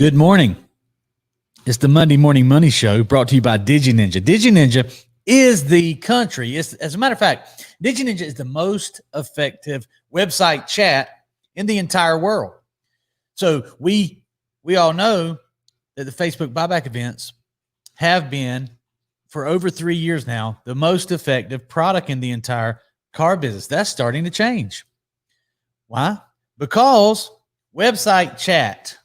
Good morning. It's the Monday Morning Money Show brought to you by DigiNinja. DigiNinja is the country. As a matter of fact, DigiNinja is the most effective website chat in the entire world. So we all know that the Facebook buyback events have been, for over 3 years now, the most effective product in the entire car business. That's starting to change. Why? Because website chat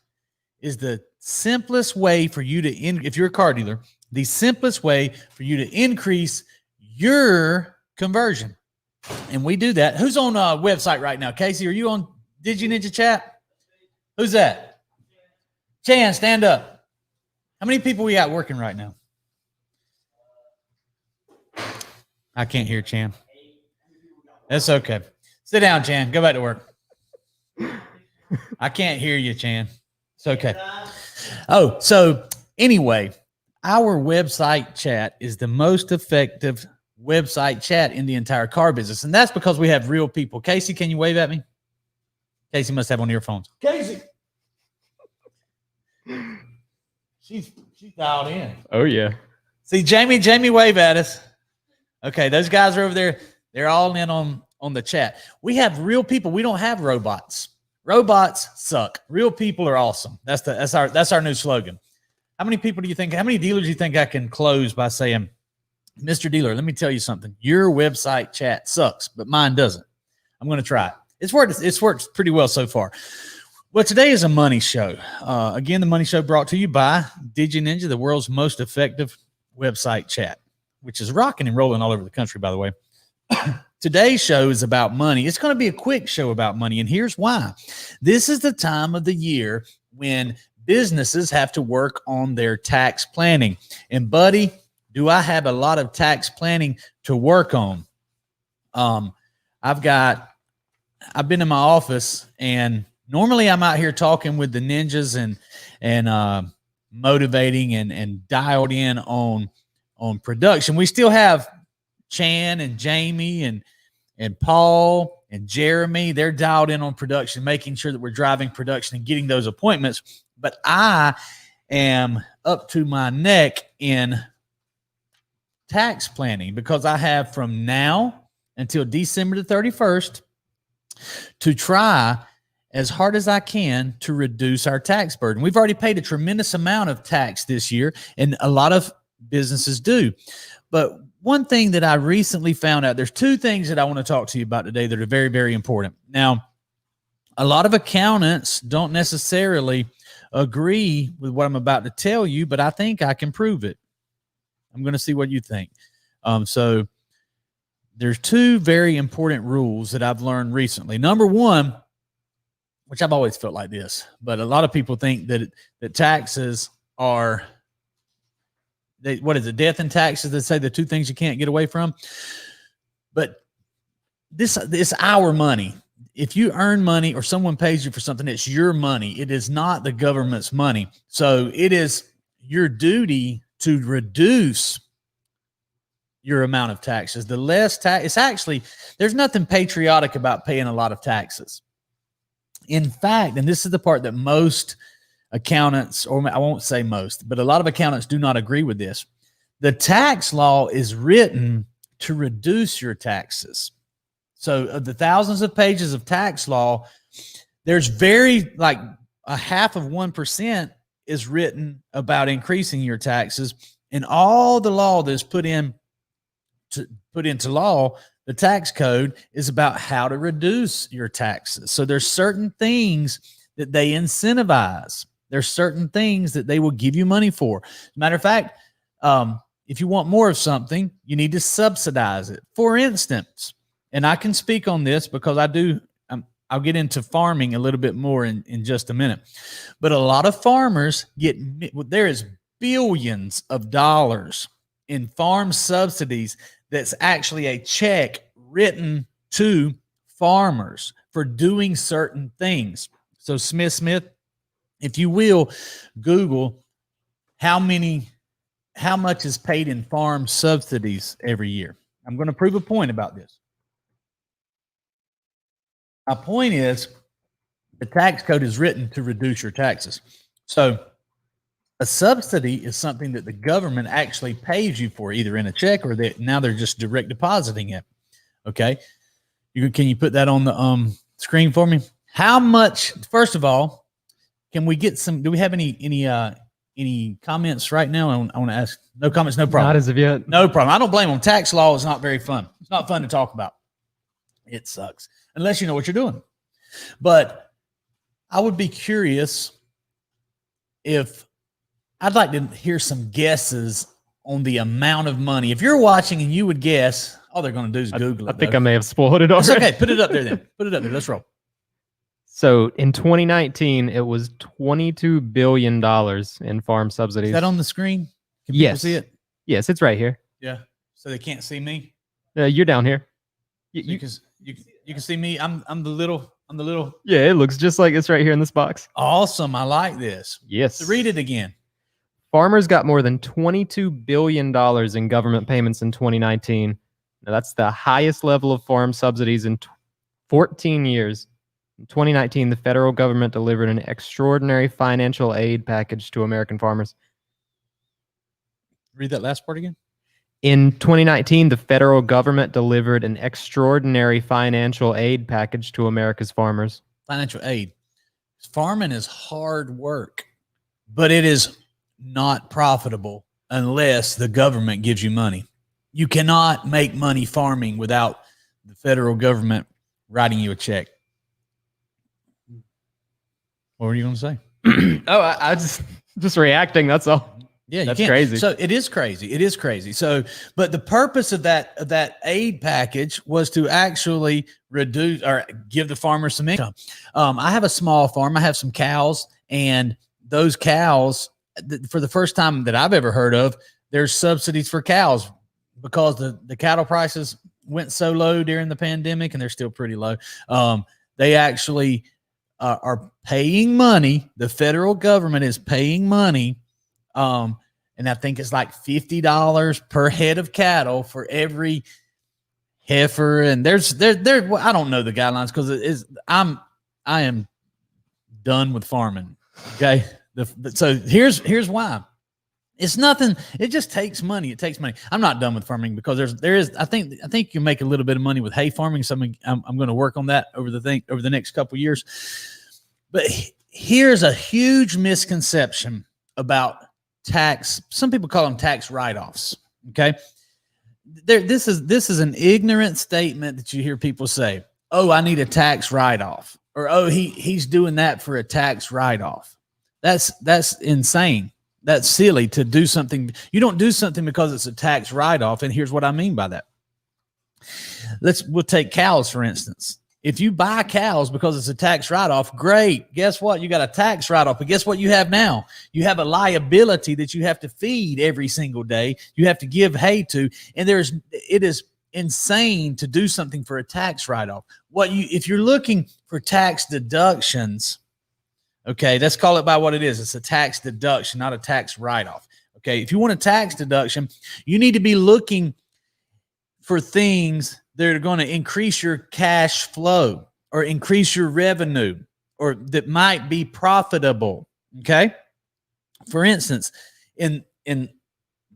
is the simplest way for you to, if you're a car dealer, the simplest way for you to increase your conversion. And we do that. Who's on a website right now? Casey, are you on DigiNinja chat? Who's that? Chan, stand up. How many people we got working right now? I can't hear Chan. That's okay. Sit down, Chan. Go back to work. I can't hear you, Chan. It's okay. Oh, so anyway, our website chat is the most effective website chat in the entire car business. And that's because we have real people. Casey, can you wave at me? Casey must have on earphones. Casey. She's dialed in. Oh, yeah. See, Jamie, wave at us. Okay, those guys are over there. They're all in on the chat. We have real people. We don't have robots. Robots suck. Real people are awesome. That's our new slogan. How many dealers do you think I can close by saying, Mr. Dealer, let me tell you something. Your website chat sucks, but mine doesn't. I'm going to try it. It's worked pretty well so far. Well, today is a money show. Again, the money show brought to you by DigiNinja, the world's most effective website chat, which is rocking and rolling all over the country, by the way. Today's show is about money. It's going to be a quick show about money, and here's why. This is the time of the year when businesses have to work on their tax planning. And, buddy, do I have a lot of tax planning to work on? I've been in my office, and normally I'm out here talking with the ninjas and motivating and dialed in on production. We still have Chan and Jamie and Paul and Jeremy. They're dialed in on production, making sure that we're driving production and getting those appointments. But I am up to my neck in tax planning because I have from now until December the 31st to try as hard as I can to reduce our tax burden. We've already paid a tremendous amount of tax this year, and a lot of businesses do. But one thing that I recently found out, there's two things that I want to talk to you about today that are very, very important. Now, a lot of accountants don't necessarily agree with what I'm about to tell you, but I think I can prove it. I'm going to see what you think. So there's two very important rules that I've learned recently. Number one, which I've always felt like this, but a lot of people think that taxes are what is it? Death and taxes. They say the two things you can't get away from. But this our money. If you earn money or someone pays you for something, it's your money. It is not the government's money. So it is your duty to reduce your amount of taxes. The less tax, it's actually, there's nothing patriotic about paying a lot of taxes. In fact, and this is the part that most accountants, or I won't say most, but a lot of accountants do not agree with this. The tax law is written to reduce your taxes. So of the thousands of pages of tax law, there's like a half of 1% is written about increasing your taxes. And all the law that's put into law, the tax code, is about how to reduce your taxes. So there's certain things that they incentivize. There's certain things that they will give you money for. As a matter of fact, if you want more of something, you need to subsidize it. For instance, and I can speak on this because I'll get into farming a little bit more in just a minute. But a lot of farmers there is billions of dollars in farm subsidies that's actually a check written to farmers for doing certain things. So Smith, if you will, Google how much is paid in farm subsidies every year. I'm going to prove a point about this. My point is the tax code is written to reduce your taxes. So a subsidy is something that the government actually pays you for, either in a check or now they're just direct depositing it. Okay. Can you put that on the screen for me? How much, first of all, can we get do we have any comments right now? I want to ask. No comments, no problem. Not as of yet. No problem. I don't blame them. Tax law is not very fun. It's not fun to talk about. It sucks unless you know what you're doing. But I would be curious if I'd like to hear some guesses on the amount of money. If you're watching and you would guess, all they're going to do is Google it. I think I may have spoiled it already. It's okay. Put it up there then. Put it up there. Let's roll. So in 2019, it was $22 billion in farm subsidies. Is that on the screen? Can yes. people see it? Yes, it's right here. Yeah. So they can't see me? You're down here. You can see me. I'm the little. Yeah, it looks just like it's right here in this box. Awesome. I like this. Yes. So read it again. Farmers got more than $22 billion in government payments in 2019. Now, that's the highest level of farm subsidies in 14 years. In 2019, the federal government delivered an extraordinary financial aid package to American farmers. Read that last part again. In 2019, the federal government delivered an extraordinary financial aid package to America's farmers. Financial aid. Farming is hard work, but it is not profitable unless the government gives you money. You cannot make money farming without the federal government writing you a check. What were you going to say? Oh, I just reacting. That's all. Yeah, that's crazy. So it is crazy. It is crazy. So, but the purpose of that aid package was to actually reduce or give the farmers some income. I have a small farm. I have some cows, and those cows, for the first time that I've ever heard of, there's subsidies for cows because the cattle prices went so low during the pandemic, and they're still pretty low. They actually are paying money. The federal government is paying money. And I think it's like $50 per head of cattle for every heifer. And there, I don't know the guidelines because I am done with farming. Okay. So here's why. It's nothing. It just takes money. It takes money. I'm not done with farming because there is, I think you make a little bit of money with hay farming. So I'm going to work on that over the next couple of years. But here's a huge misconception about tax. Some people call them tax write-offs. Okay. This is an ignorant statement that you hear people say, oh, I need a tax write-off, or, oh, he's doing that for a tax write-off. That's insane. That's silly to do something. You don't do something because it's a tax write-off. And here's what I mean by that. We'll take cows, for instance. If you buy cows because it's a tax write-off, great. Guess what? You got a tax write-off, but guess what you have now? You have a liability that you have to feed every single day. You have to give hay to, and it is insane to do something for a tax write-off. If you're looking for tax deductions, okay, let's call it by what it is. It's a tax deduction, not a tax write-off. Okay, if you want a tax deduction, you need to be looking for things that are going to increase your cash flow or increase your revenue or that might be profitable. Okay. For instance, in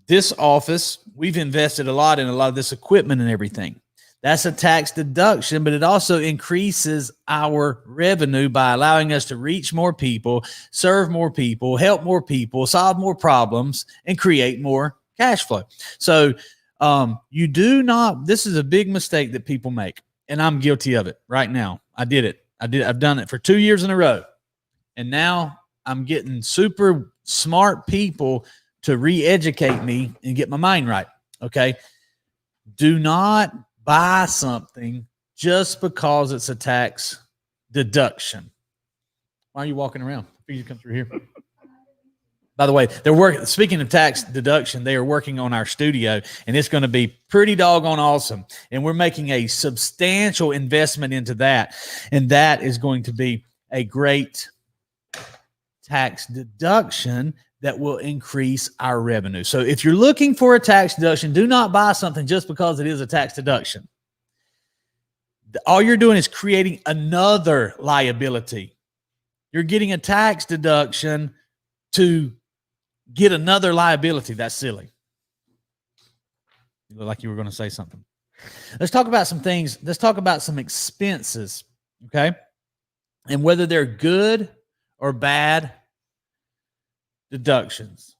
this office, we've invested a lot in a lot of this equipment and everything. That's a tax deduction, but it also increases our revenue by allowing us to reach more people, serve more people, help more people, solve more problems, and create more cash flow. So, you do not, this is a big mistake that people make, and I'm guilty of it right now. I've done it for 2 years in a row. And now I'm getting super smart people to re-educate me and get my mind right. Okay. Do not buy something just because it's a tax deduction. Why are you walking around? You come through here. By the way, speaking of tax deduction, they are working on our studio, and it's going to be pretty doggone awesome. And we're making a substantial investment into that. And that is going to be a great tax deduction that will increase our revenue. So if you're looking for a tax deduction, do not buy something just because it is a tax deduction. All you're doing is creating another liability. You're getting a tax deduction to get another liability. That's silly. You look like you were going to say something. Let's talk about some things. Let's talk about some expenses, okay? And whether they're good or bad deductions.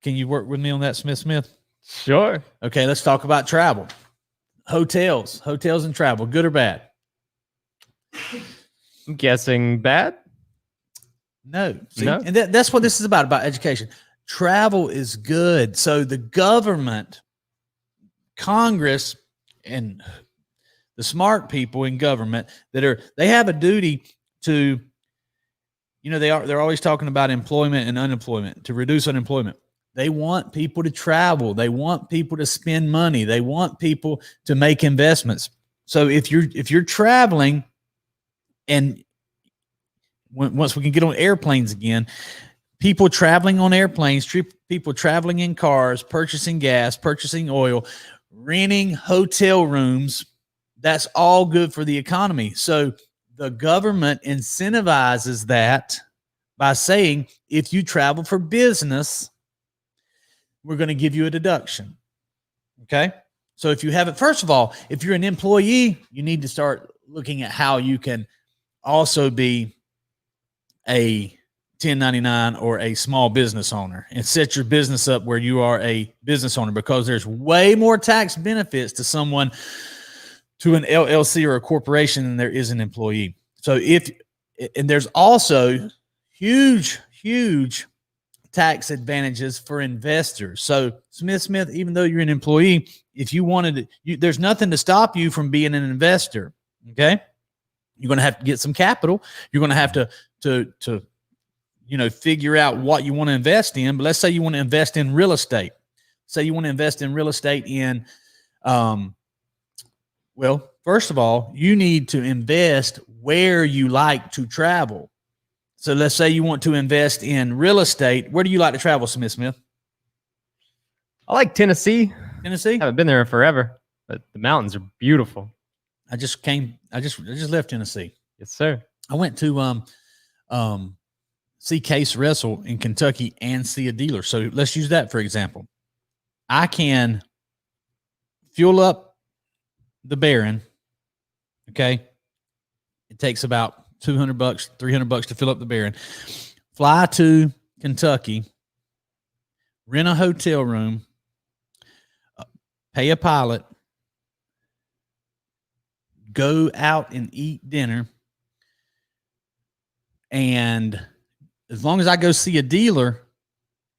Can you work with me on that, Smith? Sure. Okay, let's talk about travel. Hotels and travel, good or bad? I'm guessing bad. No. See? No. And that's what this is about education. Travel is good. So the government, Congress, and the smart people in government they have a duty to, they're always talking about employment and unemployment, to reduce unemployment. They want people to travel. They want people to spend money. They want people to make investments. So if you're traveling, and once we can get on airplanes again, people traveling on airplanes, people traveling in cars, purchasing gas, purchasing oil, renting hotel rooms, that's all good for the economy. So the government incentivizes that by saying, if you travel for business, we're going to give you a deduction. Okay. So if you have it, first of all, if you're an employee, you need to start looking at how you can also be a 1099 or a small business owner and set your business up where you are a business owner, because there's way more tax benefits to an LLC or a corporation than there is an employee. So and there's also huge tax advantages for investors. So Smith, even though you're an employee, if you wanted to, there's nothing to stop you from being an investor. Okay. You're going to have to get some capital. You're going to have to figure out what you want to invest in. But let's say you want to invest in real estate. Say you want to invest in real estate in, well, first of all, you need to invest where you like to travel. So let's say you want to invest in real estate. Where do you like to travel, Smith? I like Tennessee. Tennessee? Haven't been there in forever, but the mountains are beautiful. I just left Tennessee. Yes, sir. I went to see Case wrestle in Kentucky and see a dealer. So let's use that for example. I can fuel up the Baron. Okay. It takes about $200, $300 to fill up the Baron. Fly to Kentucky, rent a hotel room, pay a pilot, go out and eat dinner, and as long as I go see a dealer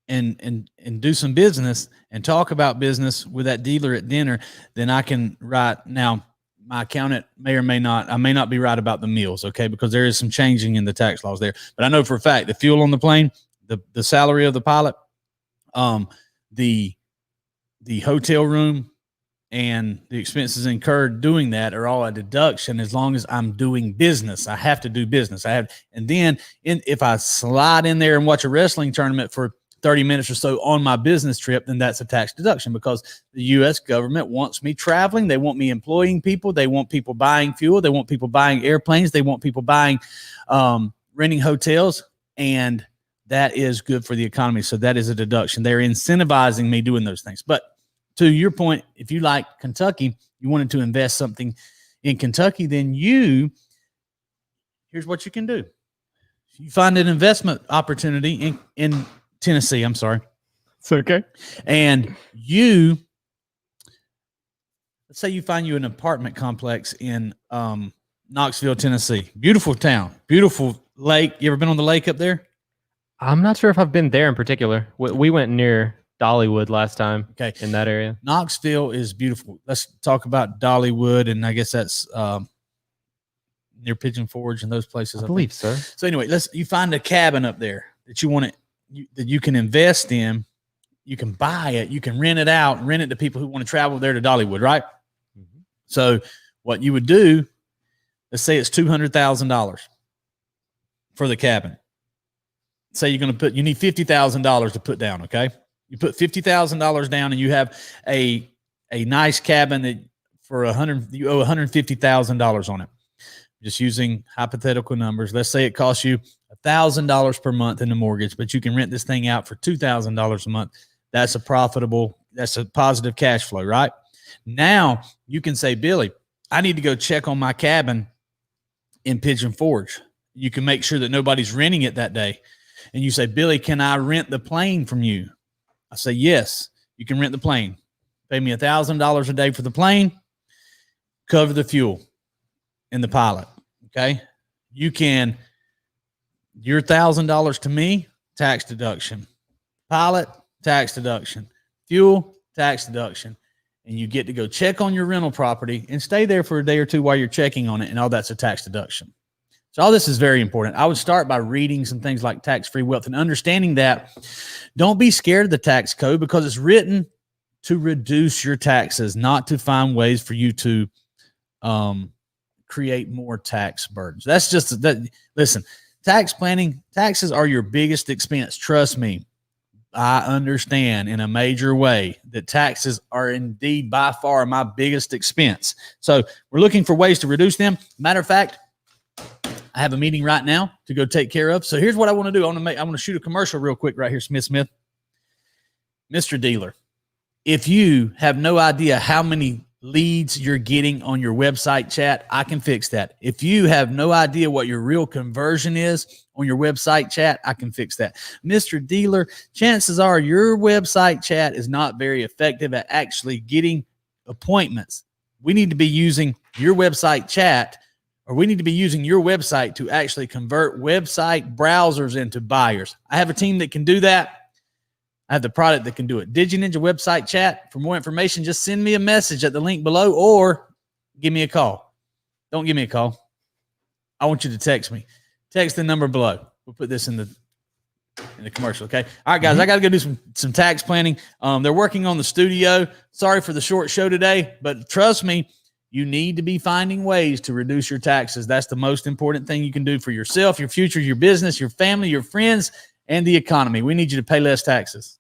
and do some business and talk about business with that dealer at dinner, then I can write. Now, my accountant may or may not, I may not be right about the meals, okay, because there is some changing in the tax laws there. But I know for a fact the fuel on the plane, the salary of the pilot, the hotel room, and the expenses incurred doing that are all a deduction as long as I'm doing business. I have to do business. And then if I slide in there and watch a wrestling tournament for 30 minutes or so on my business trip, then that's a tax deduction, because the U.S. government wants me traveling. They want me employing people. They want people buying fuel. They want people buying airplanes. They want people buying, renting hotels. And that is good for the economy. So that is a deduction. They're incentivizing me doing those things. But to your point, if you like Kentucky, you wanted to invest something in Kentucky, then here's what you can do. You find an investment opportunity in Tennessee. I'm sorry. It's okay. And let's say you find an apartment complex in Knoxville, Tennessee. Beautiful town, beautiful lake. You ever been on the lake up there? I'm not sure if I've been there in particular. We went near Dollywood last time. Okay. In that area. Knoxville is beautiful. Let's talk about Dollywood, and I guess that's near Pigeon Forge and those places. I believe so. So anyway, you find a cabin up there that you want that you can invest in. You can buy it. You can rent it out and rent it to people who want to travel there to Dollywood, right? Mm-hmm. So what you would do, let's say it's $200,000 for the cabin. Say you're going to you need $50,000 to put down. Okay. You put $50,000 down and you have a nice cabin that you owe $150,000 on it. Just using hypothetical numbers. Let's say it costs you $1,000 per month in the mortgage, but you can rent this thing out for $2,000 a month. That's a positive cash flow, right? Now you can say, Billy, I need to go check on my cabin in Pigeon Forge. You can make sure that nobody's renting it that day. And you say, Billy, can I rent the plane from you? I say, yes, you can rent the plane. Pay me $1,000 a day for the plane, cover the fuel and the pilot. Okay. Your $1,000 to me, tax deduction. Pilot, tax deduction. Fuel, tax deduction. And you get to go check on your rental property and stay there for a day or two while you're checking on it. And all that's a tax deduction. So all this is very important. I would start by reading some things like tax-free wealth and understanding that. Don't be scared of the tax code because it's written to reduce your taxes, not to find ways for you to create more tax burdens. That's just that. Listen, tax planning, taxes are your biggest expense. Trust me. I understand in a major way that taxes are indeed by far my biggest expense. So we're looking for ways to reduce them. Matter of fact, I have a meeting right now to go take care of. So here's what I want to do. I want to shoot a commercial real quick right here, Smith. Mr. Dealer, if you have no idea how many leads you're getting on your website chat, I can fix that. If you have no idea what your real conversion is on your website chat, I can fix that. Mr. Dealer, chances are your website chat is not very effective at actually getting appointments. We need to be using your website chat, or we need to be using your website to actually convert website browsers into buyers. I have a team that can do that. I have the product that can do it. DigiNinja website chat. For more information, just send me a message at the link below or give me a call. Don't give me a call. I want you to text me. Text the number below. We'll put this in the commercial, okay? All right, guys, I got to go do some tax planning. They're working on the studio. Sorry for the short show today, but trust me, you need to be finding ways to reduce your taxes. That's the most important thing you can do for yourself, your future, your business, your family, your friends, and the economy. We need you to pay less taxes.